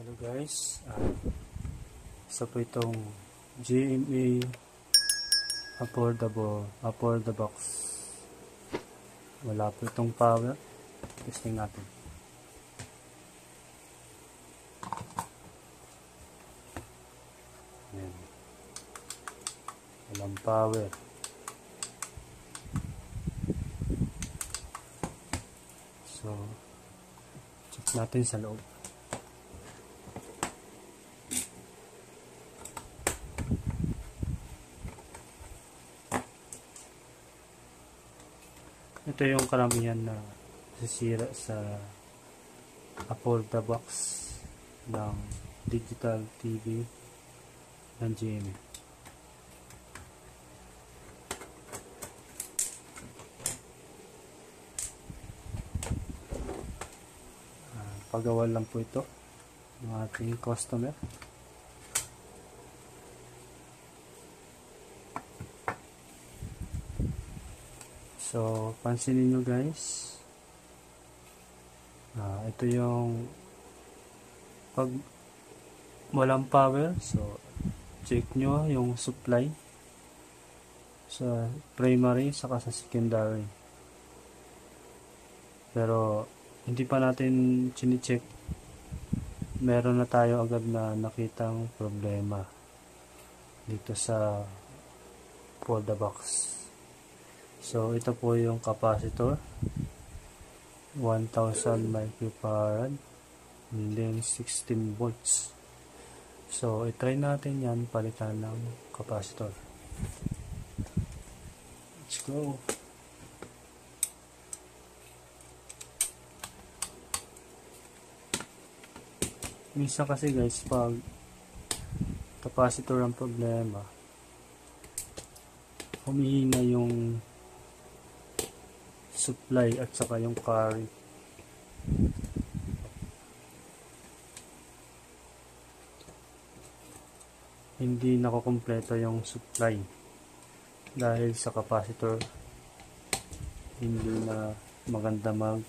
Hello guys, isa po itong GMA affordable box. Wala po itong power. Testing natin. Ayan. Walang power. So check natin sa loob. Ito yung karamihan na sisira sa affordable box ng digital TV ng GMA. Pagawa lang po ito ng ating customer. So, pansinin nyo guys, ito yung pag walang power, so check nyo yung supply sa primary saka sa secondary. Pero hindi pa natin chine-check, meron na tayo agad na nakitang problema dito sa for the box. So ito po yung capacitor, 1000 microfarad and then 16 volts. So i-try natin yan, palitan ng capacitor. Let's go. Minsan kasi guys, pag capacitor ang problema, humihina yung supply at saka yung current. Hindi nakukumpleto yung supply dahil sa capacitor. Hindi na maganda mag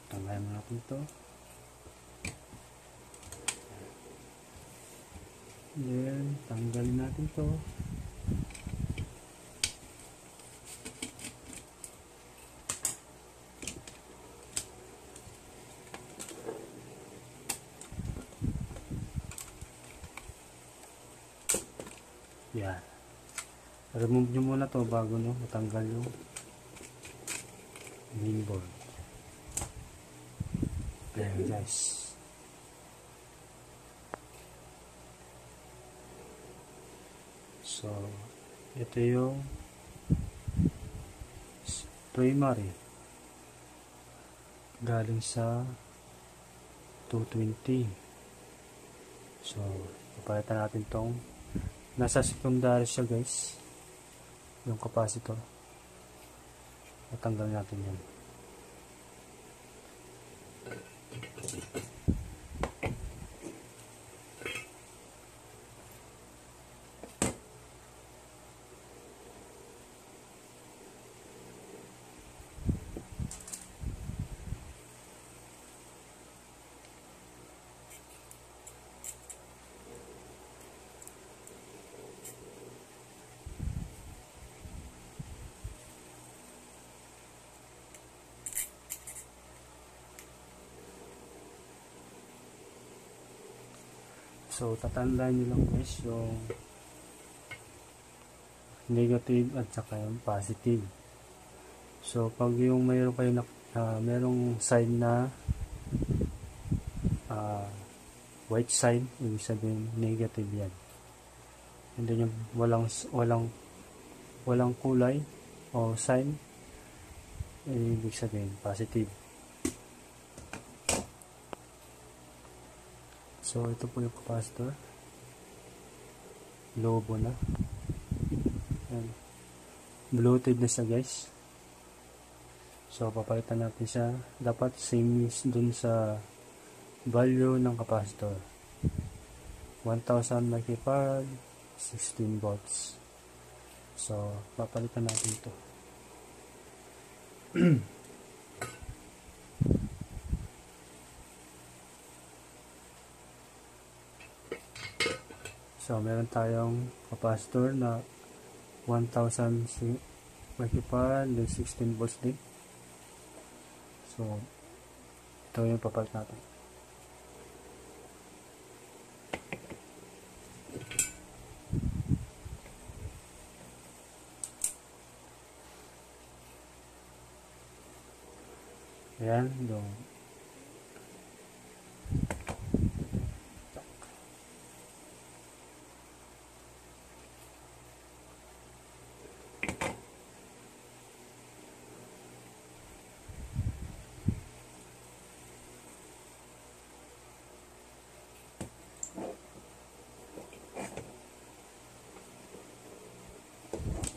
tanggalin natin ito. Then, tanggalin natin ito. Yan. Remove nyo muna to bago nyo matanggal yung mainboard. Ayan guys. So, ito yung primary galing sa 220. So, papalitan natin tong nasa secondary siya guys, yung capacitor. Natanggal natin yan. So, tatandaan nyo lang guys yung negative at saka yung positive. So, pag yung mayroon kayo merong side na white side, ibig sabihin negative yan. And then yung walang kulay o sign, ibig sabihin positive. So, ito po yung capacitor. Lobo na. Ayan. Bloated na siya guys. So, papalitan natin siya. Dapat same dun sa value ng capacitor. 1000 microfarad, 16 volts. So papalitan natin ito. So meron tayong capacitor na 1000 microfarad and 16 volts din. So ito yung papalit natin. Ayan, yung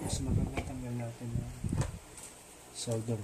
mas maganda tanggal natin yung solder.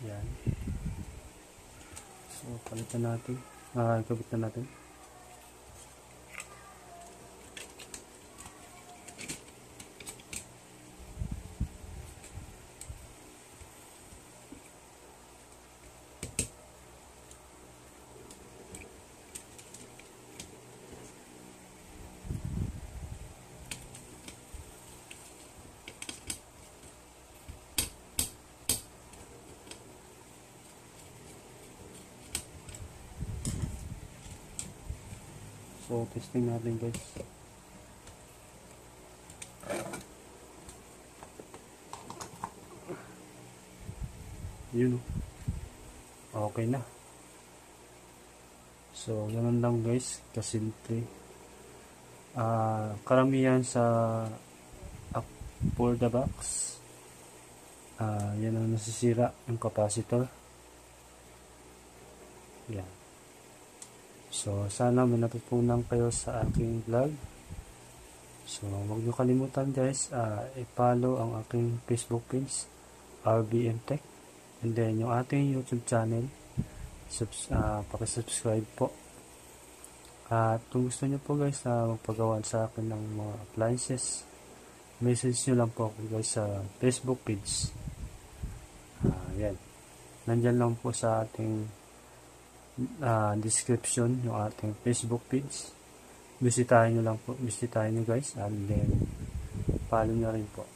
Yan. So, palitan natin. Kabit na natin. So, testing natin guys. Yun. Okay na. So, ganun lang guys. Kasimple. Karamihan sa for the box. Yan ang nasisira yung capacitor. Yan. So, sana may natutunan kayo sa aking vlog. So, huwag nyo kalimutan guys, i-follow ang aking Facebook page, RBM Tech. And then, yung ating YouTube channel, pakisubscribe po. At kung gusto nyo po guys na magpagawa sa akin ng mga appliances, message nyo lang po ako guys sa Facebook page. Yan. Nandyan lang po sa ating description yung ating Facebook page. Bisitahin nyo lang po, bisitahin nyo guys, and then follow nyo rin po,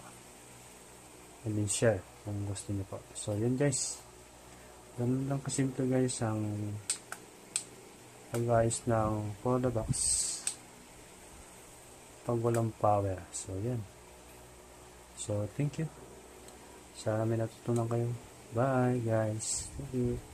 and then share kung gusto nyo po. So yun guys, ganun lang kasimple guys ang pag-ayos ng for the box pag walang power. So yan, so thank you, sana may natutunan kayo. Bye guys, thank you.